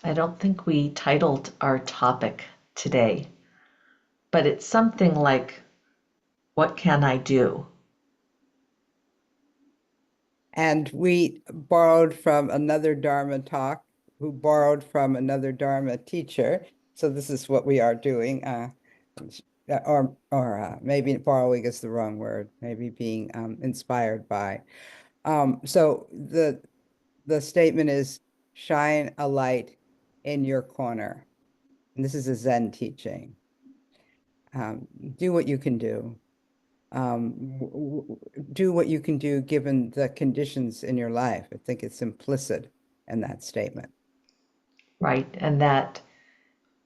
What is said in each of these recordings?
I don't think we titled our topic today, but it's something like, what can I do? And we borrowed from another Dharma talk, who borrowed from another Dharma teacher. So this is what we are doing. Or maybe borrowing is the wrong word. Maybe being inspired by. So the statement is shine a light in your corner. And this is a Zen teaching. Um, do what you can do. Do what you can do given the conditions in your life. I think it's implicit in that statement. Right? And that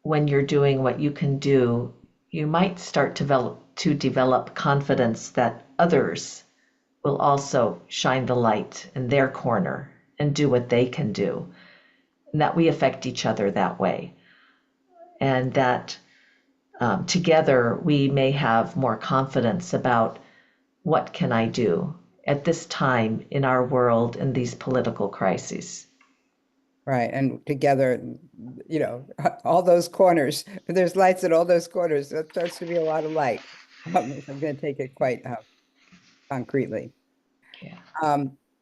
when you're doing what you can do, you might start to develop confidence that others will also shine the light in their corner and do what they can do, and that we affect each other that way. And that together we may have more confidence about what can I do at this time in our world in these political crises. Right. And together, all those corners, there's lights in all those corners. That starts to be a lot of light. If I'm going to take it quite concretely. Yeah.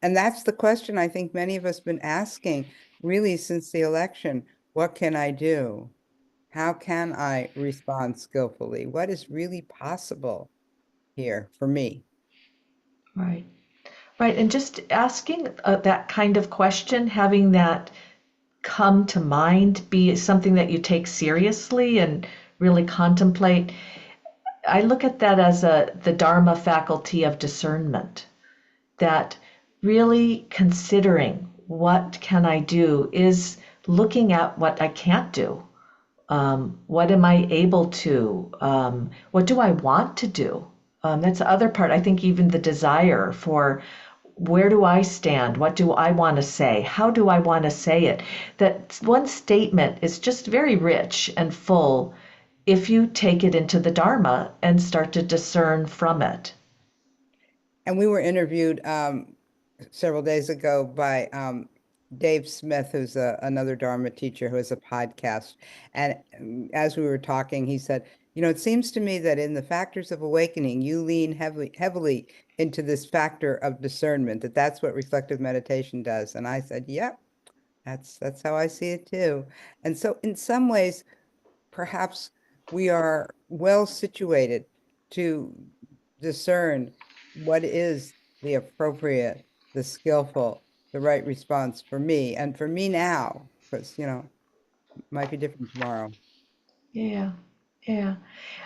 And that's the question I think many of us been asking really since the election. What can I do? How can I respond skillfully? What is really possible here for me? Right. Right. And just asking that kind of question, having that come to mind, be something that you take seriously and really contemplate. I look at that as the Dharma faculty of discernment, that really considering what can I do is looking at what I can't do. What am I able to? What do I want to do? That's the other part. I think even the desire for where do I stand? What do I want to say? How do I want to say it? That one statement is just very rich and full if you take it into the Dharma and start to discern from it. And we were interviewed several days ago by Dave Smith, who's another Dharma teacher who has a podcast. And as we were talking, he said, it seems to me that in the factors of awakening, you lean heavily into this factor of discernment, that's what reflective meditation does. And I said, yep, that's how I see it too. And so in some ways, perhaps we are well situated to discern what is the appropriate, the skillful, the right response for me and for me now, because, it might be different tomorrow. Yeah, yeah.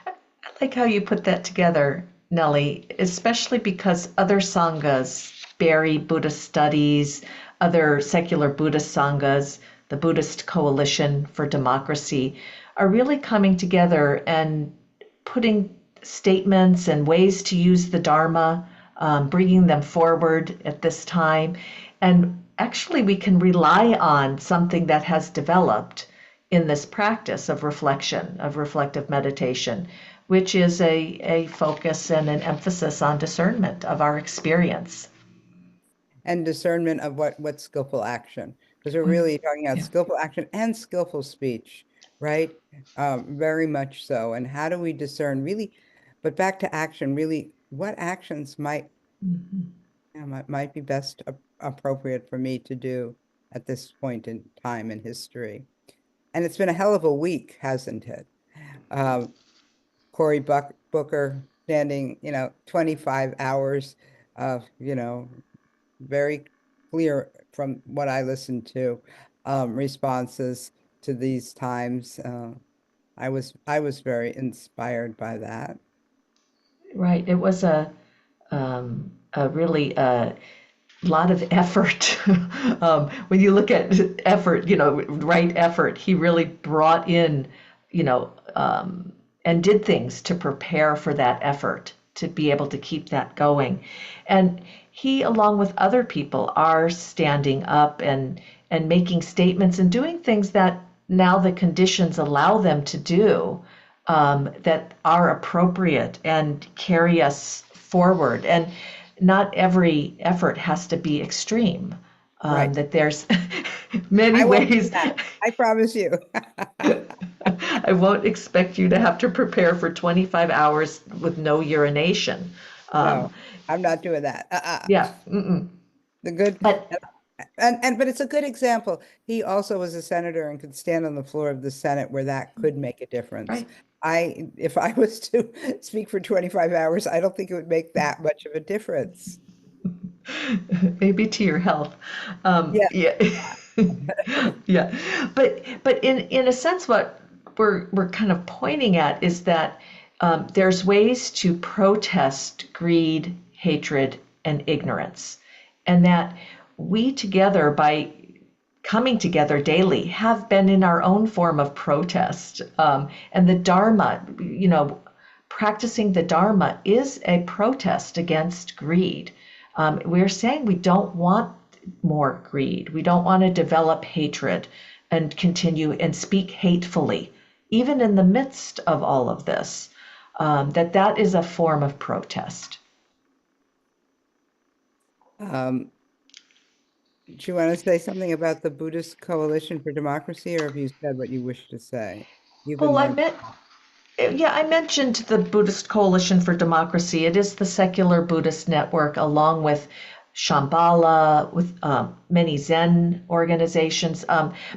I like how you put that together, Nellie, especially because other sanghas, bury Buddhist studies, other secular Buddhist sanghas, the Buddhist Coalition for Democracy, are really coming together and putting statements and ways to use the Dharma, bringing them forward at this time. And actually, we can rely on something that has developed in this practice of reflection, of reflective meditation, which is a focus and an emphasis on discernment of our experience. And discernment of what skillful action, because we're Mm, really talking about yeah. skillful action and skillful speech, right? Very much so. And how do we discern really, but back to action, really, what actions Mhm. might be best appropriate for me to do at this point in time in history. And it's been a hell of a week, hasn't it? Um, Booker standing, 25 hours of, very clear from what I listened to, responses to these times. I was very inspired by that. Right. It was a really lot of effort. When you look at effort, right effort, he really brought in, you know, and did things to prepare for that effort to be able to keep that going. And he, along with other people, are standing up and making statements and doing things that now the conditions allow them to do, that are appropriate and carry us forward. And not every effort has to be extreme. Right. That there's Many I won't do ways. that. I promise you. I won't expect you to have to prepare for 25 hours with no urination. No, Um, I'm not doing that. yeah, mm-mm. The good But and but it's a good example. He also was a senator and could stand on the floor of the Senate where that could make a difference. right, If I was to speak for 25 hours, I don't think it would make that much of a difference. maybe to your health. Yeah. Yeah, yeah. But in a sense, what we're kind of pointing at is that there's ways to protest greed, hatred, and ignorance, and that we together by coming together daily have been in our own form of protest. And the Dharma, practicing the Dharma is a protest against greed. We're saying we don't want more greed. We don't want to develop hatred and continue and speak hatefully, even in the midst of all of this. That is a form of protest. Um, do you want to say something about the Buddhist Coalition for Democracy, or have you said what you wish to say? You've been Well, there. yeah, I mentioned the Buddhist Coalition for Democracy. It is the secular Buddhist network, along with Shambhala, with many Zen organizations,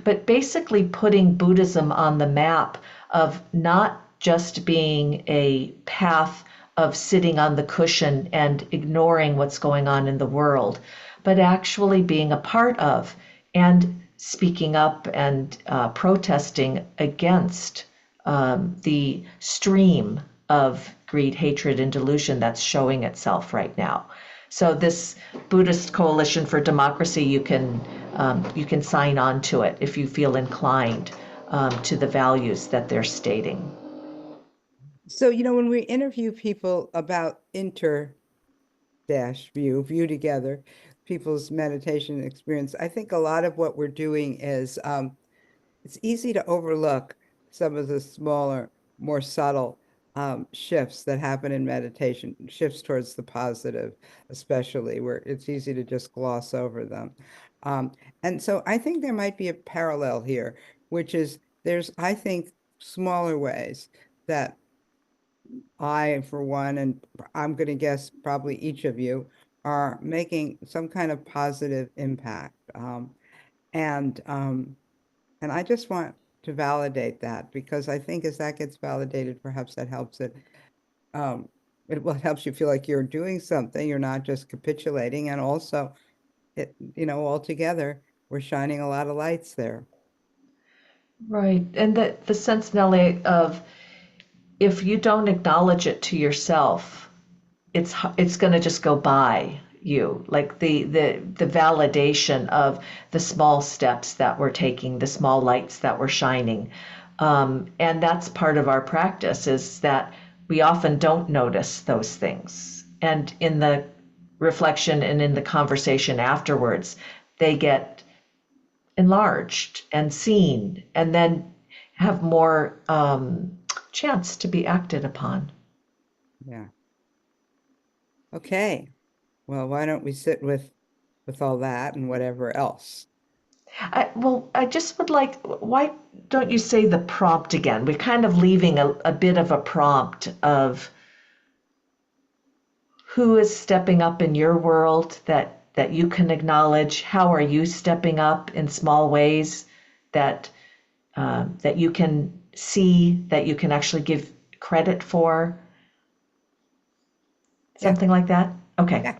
but basically putting Buddhism on the map of not just being a path of sitting on the cushion and ignoring what's going on in the world, but actually being a part of and speaking up and protesting against the stream of greed, hatred, and delusion that's showing itself right now. So this Buddhist Coalition for Democracy, you can sign on to it if you feel inclined to the values that they're stating. So, when we interview people about view together, people's meditation experience, I think a lot of what we're doing is it's easy to overlook some of the smaller, more subtle shifts that happen in meditation, shifts towards the positive, especially where it's easy to just gloss over them. Um, and so I think there might be a parallel here, which is I think, smaller ways that I, for one, and I'm going to guess probably each of you, are making some kind of positive impact. And and I just want to validate that, because I think as that gets validated, perhaps that helps it helps you feel like you're doing something, you're not just capitulating, and also all together we're shining a lot of lights there. Right. And the sense, Nellie, of if you don't acknowledge it to yourself, it's going to just go by you, like the validation of the small steps that we're taking, the small lights that we're shining. And that's part of our practice, is that we often don't notice those things, and in the reflection and in the conversation afterwards, they get enlarged and seen, and then have more chance to be acted upon. Yeah. Okay. Well, why don't we sit with all that and whatever else? I just would like, why don't you say the prompt again? We're kind of leaving a bit of a prompt of who is stepping up in your world that you can acknowledge. How are you stepping up in small ways that that you can see, that you can actually give credit for? Yeah. Something like that? Okay. Yeah.